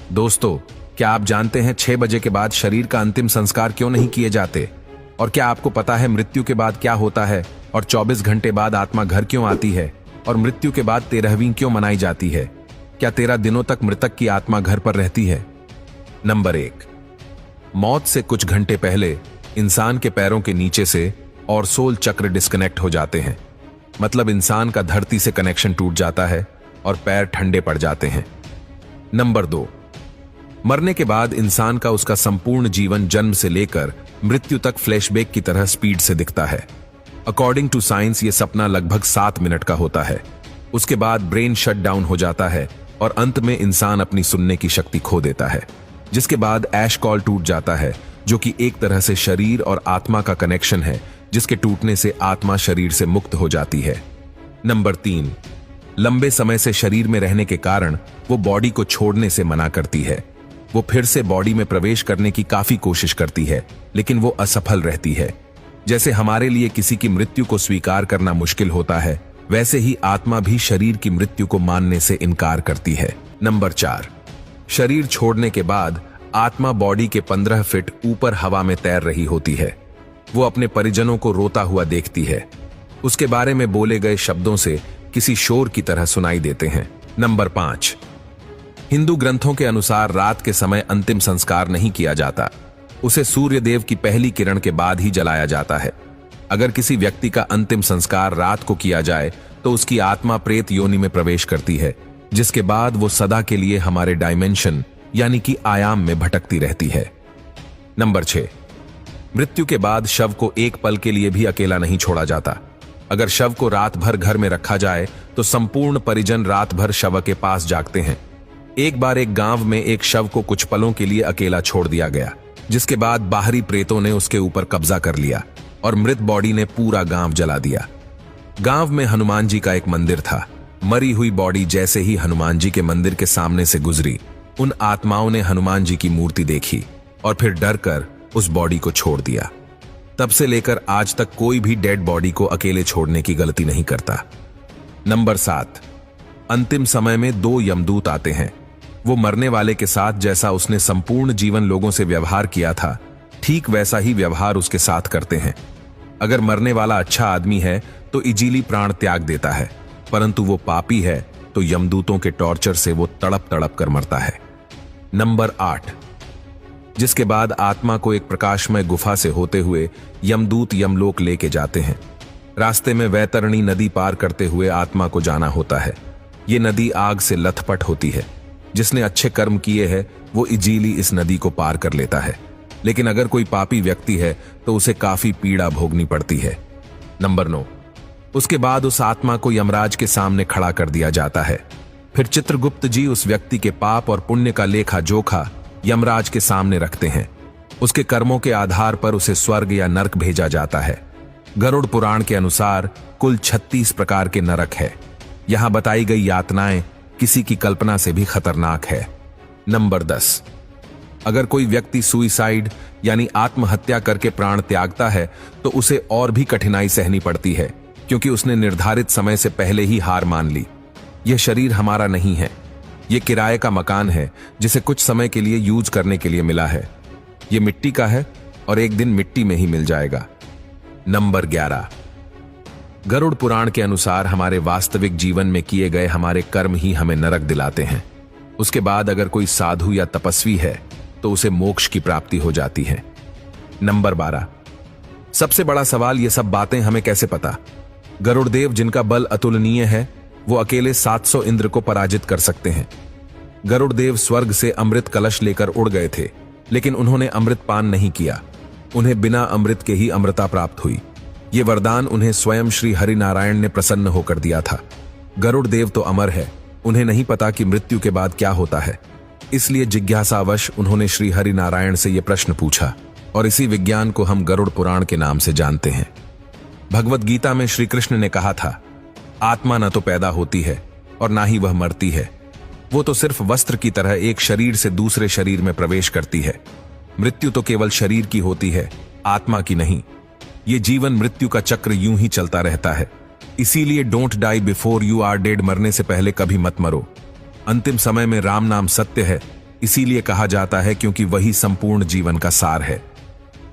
दोस्तों, क्या आप जानते हैं 6 बजे के बाद शरीर का अंतिम संस्कार क्यों नहीं किए जाते? और क्या आपको पता है मृत्यु के बाद क्या होता है? और 24 घंटे बाद आत्मा घर क्यों आती है? और मृत्यु के बाद 13वीं क्यों मनाई जाती है? क्या 13 दिनों तक मृतक की आत्मा घर पर रहती है? नंबर 1, मौत से कुछ घंटे पहले इंसान के पैरों के नीचे से और सोल चक्र डिस्कनेक्ट हो जाते हैं। मतलब इंसान का धरती से कनेक्शन टूट जाता है और पैर ठंडे पड़ जाते हैं। नंबर 2, मरने के बाद इंसान का उसका संपूर्ण जीवन जन्म से लेकर मृत्यु तक फ्लैशबैक की तरह स्पीड से दिखता है। अकॉर्डिंग टू साइंस ये सपना लगभग 7 मिनट का होता है। उसके बाद ब्रेन शट डाउन हो जाता है और अंत में इंसान अपनी सुनने की शक्ति खो देता है, जिसके बाद ऐश कॉल टूट जाता है, जो कि एक तरह से शरीर और आत्मा का कनेक्शन है, जिसके टूटने से आत्मा शरीर से मुक्त हो जाती है। नंबर 3, लंबे समय से शरीर में रहने के कारण वो बॉडी को छोड़ने से मना करती है। वो फिर से बॉडी में प्रवेश करने की काफी कोशिश करती है, लेकिन वो असफल रहती है। जैसे हमारे लिए किसी की मृत्यु को स्वीकार करना मुश्किल होता है, वैसे ही आत्मा भी शरीर की मृत्यु को मानने से इनकार करती है। नंबर 4, शरीर छोड़ने के बाद आत्मा बॉडी के 15 फीट ऊपर हवा में तैर रही होती है। वो अपने परिजनों को रोता हुआ देखती है। उसके बारे में बोले गए शब्दों से किसी शोर की तरह सुनाई देते हैं। नंबर 5, हिंदू ग्रंथों के अनुसार रात के समय अंतिम संस्कार नहीं किया जाता। उसे सूर्य देव की पहली किरण के बाद ही जलाया जाता है। अगर किसी व्यक्ति का अंतिम संस्कार रात को किया जाए तो उसकी आत्मा प्रेत योनि में प्रवेश करती है, जिसके बाद वो सदा के लिए हमारे डायमेंशन यानी कि आयाम में भटकती रहती है। नंबर 6, मृत्यु के बाद शव को एक पल के लिए भी अकेला नहीं छोड़ा जाता। अगर शव को रात भर घर में रखा जाए तो संपूर्ण परिजन रात भर शव के पास जागते हैं। एक बार एक गांव में एक शव को कुछ पलों के लिए अकेला छोड़ दिया गया, जिसके बाद बाहरी प्रेतों ने उसके ऊपर कब्जा कर लिया और मृत बॉडी ने पूरा गांव जला दिया। गांव में हनुमान जी का एक मंदिर था। मरी हुई बॉडी जैसे ही हनुमान जी के मंदिर के सामने से गुजरी, उन आत्माओं ने हनुमान जी की मूर्ति देखी और फिर डर कर उस बॉडी को छोड़ दिया। तब से लेकर आज तक कोई भी डेड बॉडी को अकेले छोड़ने की गलती नहीं करता। नंबर 7, अंतिम समय में 2 यमदूत आते हैं। वो मरने वाले के साथ जैसा उसने संपूर्ण जीवन लोगों से व्यवहार किया था, ठीक वैसा ही व्यवहार उसके साथ करते हैं। अगर मरने वाला अच्छा आदमी है तो इजीली प्राण त्याग देता है, परंतु वो पापी है तो यमदूतों के टॉर्चर से वो तड़प तड़प कर मरता है। नंबर 8, जिसके बाद आत्मा को एक प्रकाशमय गुफा से होते हुए यमदूत यमलोक लेके जाते हैं। रास्ते में वैतरणी नदी पार करते हुए आत्मा को जाना होता है। ये नदी आग से लथपथ होती है। जिसने अच्छे कर्म किए हैं वो इजीली इस नदी को पार कर लेता है, लेकिन अगर कोई पापी व्यक्ति है तो उसे काफी पीड़ा भोगनी पड़ती है। नंबर 9, उसके बाद उस आत्मा को यमराज के सामने खड़ा कर दिया जाता है। फिर चित्रगुप्त जी उस व्यक्ति के पाप और पुण्य का लेखा जोखा यमराज के सामने रखते हैं। उसके कर्मों के आधार पर उसे स्वर्ग या नरक भेजा जाता है। गरुड़ पुराण के अनुसार कुल 36 प्रकार के नरक है। यहां बताई गई यातनाएं किसी की कल्पना से भी खतरनाक है। नंबर 10, अगर कोई व्यक्ति सुइसाइड यानी आत्महत्या करके प्राण त्यागता है तो उसे और भी कठिनाई सहनी पड़ती है, क्योंकि उसने निर्धारित समय से पहले ही हार मान ली। यह शरीर हमारा नहीं है, यह किराए का मकान है जिसे कुछ समय के लिए यूज करने के लिए मिला है। यह मिट्टी का है और एक दिन मिट्टी में ही मिल जाएगा। नंबर 11, गरुड़ पुराण के अनुसार हमारे वास्तविक जीवन में किए गए हमारे कर्म ही हमें नरक दिलाते हैं। उसके बाद अगर कोई साधु या तपस्वी है तो उसे मोक्ष की प्राप्ति हो जाती है। नंबर 12, सबसे बड़ा सवाल, ये सब बातें हमें कैसे पता? गरुड़देव जिनका बल अतुलनीय है, वो अकेले 700 इंद्र को पराजित कर सकते हैं। गरुड़देव स्वर्ग से अमृत कलश लेकर उड़ गए थे, लेकिन उन्होंने अमृत पान नहीं किया। उन्हें बिना अमृत के ही अमृता प्राप्त हुई। ये वरदान उन्हें स्वयं श्री हरि नारायण ने प्रसन्न होकर दिया था। गरुड़देव तो अमर है, उन्हें नहीं पता कि मृत्यु के बाद क्या होता है। इसलिए जिज्ञासावश उन्होंने श्री हरि नारायण से यह प्रश्न पूछा, और इसी विज्ञान को हम गरुड़ पुराण के नाम से जानते हैं। भगवत गीता में श्री कृष्ण ने कहा था, आत्मा न तो पैदा होती है और ना ही वह मरती है। वो तो सिर्फ वस्त्र की तरह एक शरीर से दूसरे शरीर में प्रवेश करती है। मृत्यु तो केवल शरीर की होती है, आत्मा की नहीं। ये जीवन मृत्यु का चक्र यूं ही चलता रहता है। इसीलिए don't die before you are dead, मरने से पहले कभी मत मरो। अंतिम समय में राम नाम सत्य है, इसीलिए कहा जाता है क्योंकि वही संपूर्ण जीवन का सार है।